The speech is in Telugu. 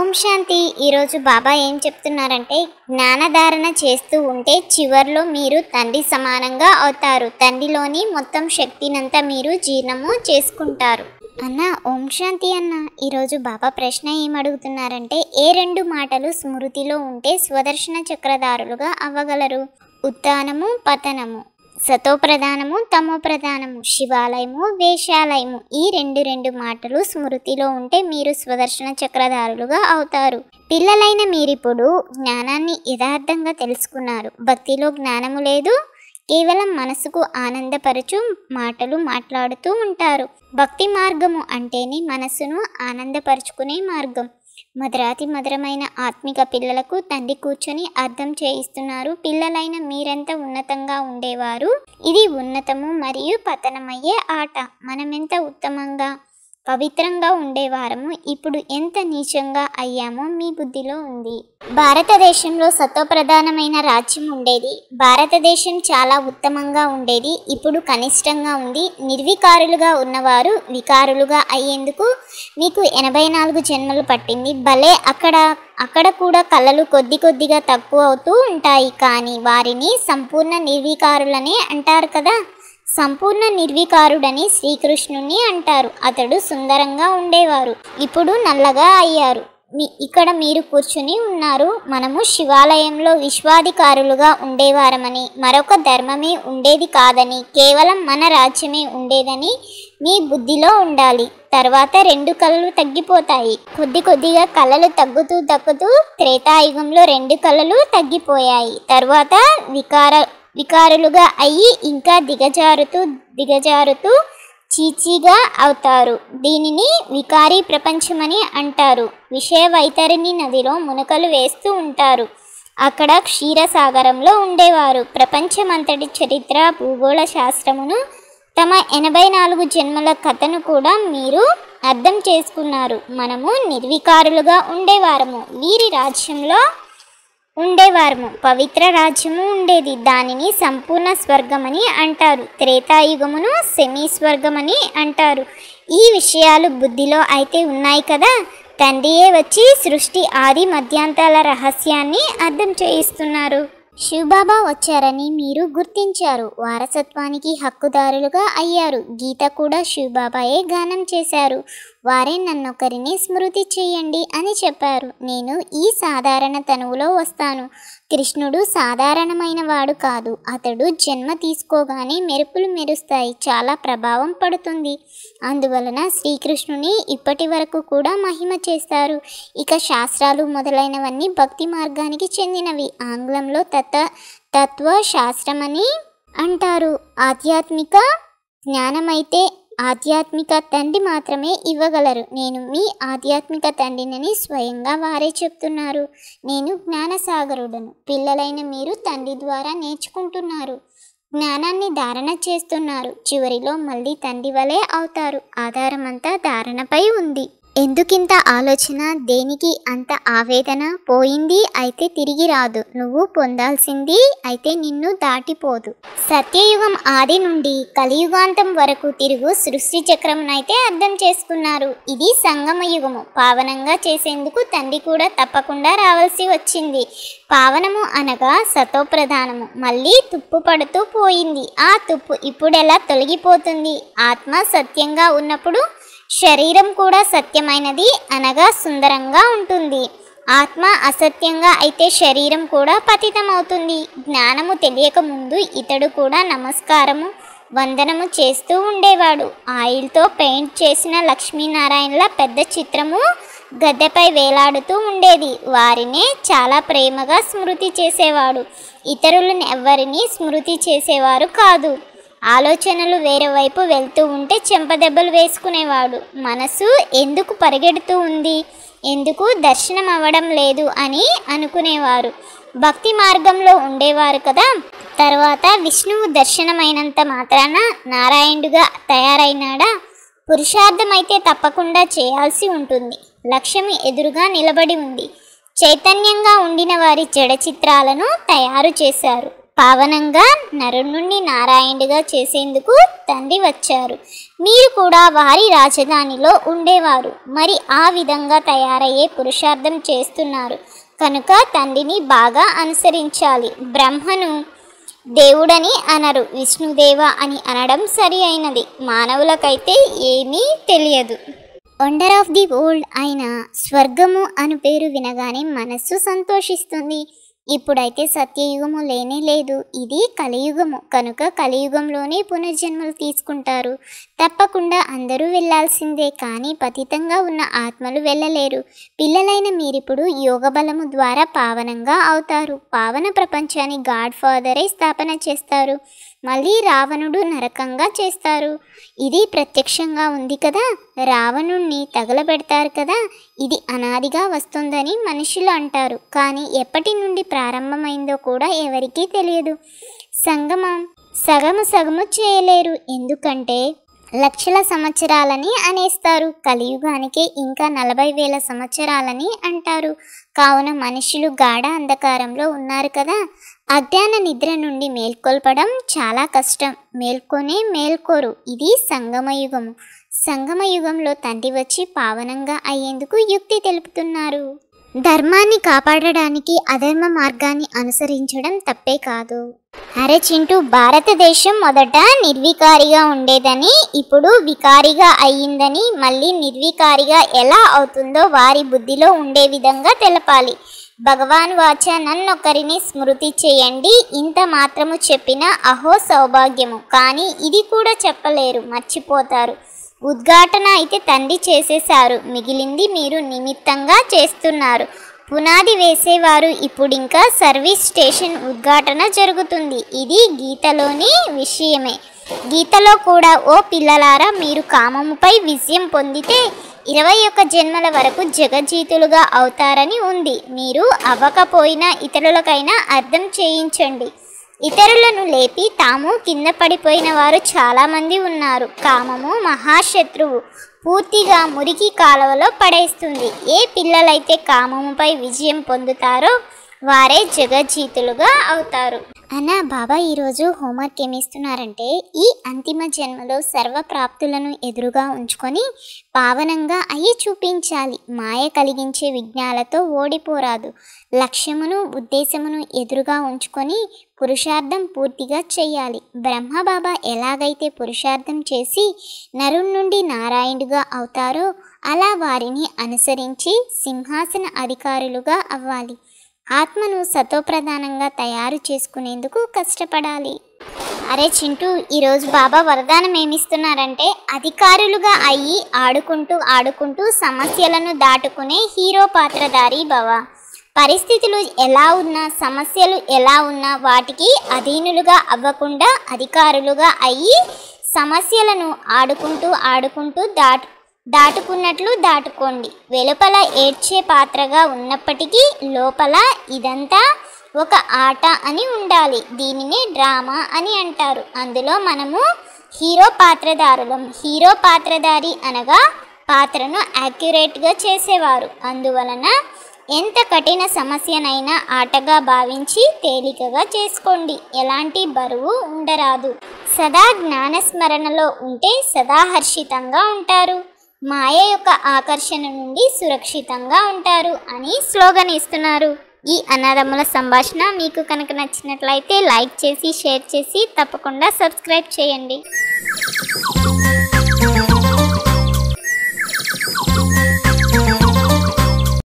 ఓం శాంతి. ఈరోజు బాబా ఏం చెప్తున్నారంటే, జ్ఞానధారణ చేస్తూ ఉంటే చివర్లో మీరు తండ్రి సమానంగా అవుతారు. తండ్రిలోని మొత్తం శక్తినంతా మీరు జీర్ణము చేసుకుంటారు. అన్న ఓం శాంతి అన్న. ఈరోజు బాబా ప్రశ్న ఏం అడుగుతున్నారంటే, ఏ రెండు మాటలు స్మృతిలో ఉంటే స్వదర్శన చక్రధారులుగా అవ్వగలరు? ఉత్థానము, పతనము, సతో ప్రధానము, తమో ప్రధానము, శివాలయము, వేషాలయము. ఈ రెండు మాటలు స్మృతిలో ఉంటే మీరు స్వదర్శన చక్రధారులుగా అవుతారు. పిల్లలైన మీరిప్పుడు జ్ఞానాన్ని యథార్థంగా తెలుసుకున్నారు. భక్తిలో జ్ఞానము లేదు, కేవలం మనసుకు ఆనందపరచు మాటలు మాట్లాడుతూ ఉంటారు. భక్తి మార్గము అంటేనే మనసును ఆనందపరుచుకునే మార్గం. మధురాతి మధురమైన ఆత్మిక పిల్లలకు తండ్రి కూర్చొని అర్థం చేయిస్తున్నారు. పిల్లలైన మీరెంత ఉన్నతంగా ఉండేవారు, ఇది ఉన్నతము మరియు పతనమయ్యే ఆట. మనమెంత ఉత్తమంగా పవిత్రంగా ఉండేవారము, ఇప్పుడు ఎంత నీచంగా అయ్యామో మీ బుద్ధిలో ఉంది. భారతదేశంలో సత్వప్రధానమైన రాజ్యం ఉండేది. భారతదేశం చాలా ఉత్తమంగా ఉండేది, ఇప్పుడు కనిష్టంగా ఉంది. నిర్వికారులుగా ఉన్నవారు వికారులుగా అయ్యేందుకు మీకు 84 జన్మలు పట్టింది. భలే అక్కడ కూడా కళలు కొద్దిగా తక్కువ అవుతూ ఉంటాయి, కానీ వారిని సంపూర్ణ నిర్వికారులనే అంటారు కదా. సంపూర్ణ నిర్వికారుడని శ్రీకృష్ణుని అంటారు. అతడు సుందరంగా ఉండేవారు, ఇప్పుడు నల్లగా అయ్యారు. ఇక్కడ మీరు కూర్చుని ఉన్నారు. మనము శివాలయంలో విశ్వాధికారులుగా ఉండేవారమని, మరొక ధర్మమే ఉండేది కాదని, కేవలం మన రాజ్యమే ఉండేదని మీ బుద్ధిలో ఉండాలి. తర్వాత 2 కళలు తగ్గిపోతాయి. కొద్దిగా కళలు తగ్గుతూ త్రేతాయుగంలో 2 కళలు తగ్గిపోయాయి. తర్వాత వికారులుగా అయ్యి ఇంకా దిగజారుతూ చీచీగా అవుతారు. దీనిని వికారీ ప్రపంచమని అంటారు. విషయ వైతరిణి నదిలో మునకలు వేస్తూ ఉంటారు. అక్కడ క్షీరసాగరంలో ఉండేవారు. ప్రపంచమంతటి చరిత్ర, భూగోళ శాస్త్రమును, తమ 84 జన్మల కథను కూడా మీరు అర్థం చేసుకున్నారు. మనము నిర్వికారులుగా ఉండేవారము, వీరి రాజ్యంలో ఉండేవారము. పవిత్ర రాజ్యము ఉండేది, దానిని సంపూర్ణ స్వర్గమని అంటారు. త్రేతాయుగమును సెమీ స్వర్గమని అంటారు. ఈ విషయాలు బుద్ధిలో అయితే ఉన్నాయి కదా. తండ్రియే వచ్చి సృష్టి ఆది మధ్యాంతాల రహస్యాన్ని అర్థం చేయిస్తున్నారు. శివబాబా వచ్చారని మీరు గుర్తించారు. వారసత్వానికి హక్కుదారులుగా అయ్యారు. గీత కూడా శివబాబాయే గానం చేశారు. వారే నన్నొకరిని స్మృతి చెయ్యండి అని చెప్పారు. నేను ఈ సాధారణ తనువులో వస్తాను. కృష్ణుడు సాధారణమైన వాడు కాదు. అతడు జన్మ తీసుకోగానే మెరుపులు మెరుస్తాయి, చాలా ప్రభావం పడుతుంది. అందువలన శ్రీకృష్ణుని ఇప్పటి వరకు కూడా మహిమ చేస్తారు. ఇక శాస్త్రాలు మొదలైనవన్నీ భక్తి మార్గానికి చెందినవి. ఆంగ్లంలో తత్వ శాస్త్రమని అంటారు. ఆధ్యాత్మిక జ్ఞానమైతే ఆధ్యాత్మిక తండ్రి మాత్రమే ఇవ్వగలరు. నేను మీ ఆధ్యాత్మిక తండ్రినని స్వయంగా వారే చెప్తున్నారు. నేను జ్ఞానసాగరుడను. పిల్లలైన మీరు తండ్రి ద్వారా నేర్చుకుంటున్నారు, జ్ఞానాన్ని ధారణ చేస్తున్నారు. చివరిలో మళ్ళీ తండ్రి వలె అవుతారు. ఆధారమంతా ధారణపై ఉంది. ఎందుకింత ఆలోచన, దేనికి అంత ఆవేదన? పోయింది అయితే తిరిగి రాదు. నువ్వు పొందాల్సింది అయితే నిన్ను దాటిపోదు. సత్యయుగం ఆది నుండి కలియుగాంతం వరకు తిరుగు సృష్టి చక్రమునైతే అర్థం చేసుకున్నారు. ఇది సంగమ యుగము. పావనంగా చేసేందుకు తండ్రి కూడా తప్పకుండా రావాల్సి వచ్చింది. పావనము అనగా సతో ప్రధానము. మళ్ళీ తుప్పు పడుతూ పోయింది. ఆ తుప్పు ఇప్పుడెలా తొలగిపోతుంది? ఆత్మ సత్యంగా ఉన్నప్పుడు శరీరం కూడా సత్యమైనది అనగా సుందరంగా ఉంటుంది. ఆత్మ అసత్యంగా అయితే శరీరం కూడా పతితమవుతుంది. జ్ఞానము తెలియక ముందు ఇతడు కూడా నమస్కారము, వందనము చేస్తూ ఉండేవాడు. ఆయిల్తో పెయింట్ చేసిన లక్ష్మీనారాయణల పెద్ద చిత్రము గద్దెపై వేలాడుతూ ఉండేది. వారినే చాలా ప్రేమగా స్మృతి చేసేవాడు. ఇతరులను ఎవరిని స్మృతి చేసేవారు కాదు. ఆలోచనలు వేరే వైపు వెళ్తూ ఉంటే చెంపదెబ్బలు వేసుకునేవాడు. మనసు ఎందుకు పరిగెడుతూ ఉంది, ఎందుకు దర్శనం అవ్వడం లేదు అని అనుకునేవారు. భక్తి మార్గంలో ఉండేవారు కదా. తర్వాత విష్ణువు దర్శనమైనంత మాత్రాన నారాయణుడుగా తయారైనాడా? పురుషార్థమైతే తప్పకుండా చేయాల్సి ఉంటుంది. లక్ష్మి ఎదురుగా నిలబడి ఉంది. చైతన్యంగా ఉండిన వారి జడ చిత్రాలను తయారు చేశారు. పావనంగా నరుడి నుండి నారాయణుడిగా చేసేందుకు తండ్రి వచ్చారు. మీరు కూడా వారి రాజధానిలో ఉండేవారు. మరి ఆ విధంగా తయారయ్యే పురుషార్థం చేస్తున్నారు కనుక తండ్రిని బాగా అనుసరించాలి. బ్రహ్మను దేవుడని అనరు, విష్ణుదేవ అని అనడం సరి అయినది. మానవులకైతే ఏమీ తెలియదు. వండర్ ఆఫ్ ది వరల్డ్ అయిన స్వర్గము అను పేరు వినగానే మనస్సు సంతోషిస్తుంది. ఇప్పుడైతే సత్యయుగము లేనే లేదు, ఇది కలియుగము కనుక కలియుగంలోనే పునర్జన్మలు తీసుకుంటారు. తప్పకుండా అందరూ వెళ్ళాల్సిందే, కానీ పతితంగా ఉన్న ఆత్మలు వెళ్ళలేరు. పిల్లలైన మీరిప్పుడు యోగ బలము ద్వారా పావనంగా అవుతారు. పావన ప్రపంచాన్ని గాడ్ ఫాదరే స్థాపన చేస్తారు. మళ్ళీ రావణుడు నరకంగా చేస్తారు. ఇది ప్రత్యక్షంగా ఉంది కదా. రావణుణ్ణి తగలబెడతారు కదా. ఇది అనాదిగా వస్తుందని మనుషులు అంటారు, కానీ ఎప్పటి నుండి ప్రారంభమైందో కూడా ఎవరికీ తెలియదు. సంగమం సగము చేయలేరు, ఎందుకంటే లక్షల సంవత్సరాలని అనేస్తారు. కలియుగానికే ఇంకా 40,000 సంవత్సరాలని అంటారు. కావున మనుషులు గాఢ అంధకారంలో ఉన్నారు కదా. అజ్ఞాన నిద్ర నుండి మేల్కొల్పడం చాలా కష్టం. మేల్కోరు. ఇది సంగమయుగము. సంగమయుగంలో తండ్రి వచ్చి పావనంగా అయ్యేందుకు యుక్తి తెలుపుతున్నారు. ధర్మాన్ని కాపాడడానికి అధర్మ మార్గాన్ని అనుసరించడం తప్పే కాదు. అరే చింటూ, భారతదేశం మొదట నిర్వికారిగా ఉండేదని, ఇప్పుడు వికారిగా అయ్యిందని, మళ్ళీ నిర్వికారిగా ఎలా అవుతుందో వారి బుద్ధిలో ఉండే విధంగా తెలపాలి. భగవాన్ వాచ నన్నొక్కరిని స్మృతి చేయండి, ఇంత మాత్రము చెప్పిన అహో సౌభాగ్యము. కానీ ఇది కూడా చెప్పలేరు, మర్చిపోతారు. ఉద్ఘాటన అయితే తండ్రి చేసేశారు, మిగిలింది మీరు నిమిత్తంగా చేస్తున్నారు. పునాది వేసేవారు. ఇప్పుడింకా సర్వీస్ స్టేషన్ ఉద్ఘాటన జరుగుతుంది. ఇది గీతలోని విషయమే. గీతలో కూడా ఓ పిల్లలారా, మీరు కామముపై విజయం పొందితే 21 జన్మల వరకు జగజ్జీతులుగా అవుతారని ఉంది. మీరు అవ్వకపోయినా ఇతరులకైనా అర్థం చేయించండి. ఇతరులను లేపి తాము కింద పడిపోయిన వారు చాలామంది ఉన్నారు. కామము మహాశత్రువు, పూర్తిగా మురికి కాలువలో పడేస్తుంది. ఏ పిల్లలైతే కామముపై విజయం పొందుతారో వారే జగజ్జీతులుగా అవుతారు. అన్న బాబా ఈరోజు హోంవర్క్ ఏమిస్తున్నారంటే, ఈ అంతిమ జన్మలో సర్వప్రాప్తులను ఎదురుగా ఉంచుకొని పావనంగా అయ్యి చూపించాలి. మాయ కలిగించే విఘ్నాలతో ఓడిపోరాదు. లక్ష్యమును ఉద్దేశమును ఎదురుగా ఉంచుకొని పురుషార్థం పూర్తిగా చెయ్యాలి. బ్రహ్మబాబా ఎలాగైతే పురుషార్థం చేసి నరుడి నుండి నారాయణుడిగా అవుతారో అలా వారిని అనుసరించి సింహాసన అధికారులుగా అవ్వాలి. ఆత్మను సతోప్రధానంగా తయారు చేసుకునేందుకు కష్టపడాలి. అరే చింటూ, ఈరోజు బాబా వరదానం ఏమిస్తున్నారంటే, అధికారులుగా అయ్యి ఆడుకుంటూ సమస్యలను దాటుకునే హీరో పాత్రధారి భవ. పరిస్థితులు ఎలా ఉన్నా, సమస్యలు ఎలా ఉన్నా వాటికి అధీనులుగా అవ్వకుండా అధికారులుగా అయ్యి సమస్యలను ఆడుకుంటూ దాటుకున్నట్లు దాటుకోండి. వెలుపల ఏడ్చే పాత్రగా ఉన్నప్పటికీ లోపల ఇదంతా ఒక ఆట అని ఉండాలి. దీనిని డ్రామా అని అంటారు. అందులో మనము హీరో పాత్రధారులం. హీరో పాత్రధారి అనగా పాత్రను యాక్యురేట్గా చేసేవారు. అందువలన ఎంత కఠిన సమస్యనైనా ఆటగా భావించి తేలికగా చేసుకోండి. ఎలాంటి బరువు ఉండరాదు. సదా జ్ఞానస్మరణలో ఉంటే సదా హర్షితంగా ఉంటారు. మాయ యొక్క ఆకర్షణ నుండి సురక్షితంగా ఉంటారు అని స్లోగన్ ఇస్తున్నారు. ఈ అన్నదమ్ముల సంభాషణ మీకు కనుక నచ్చినట్లయితే లైక్ చేసి షేర్ చేసి తప్పకుండా సబ్స్క్రైబ్ చేయండి.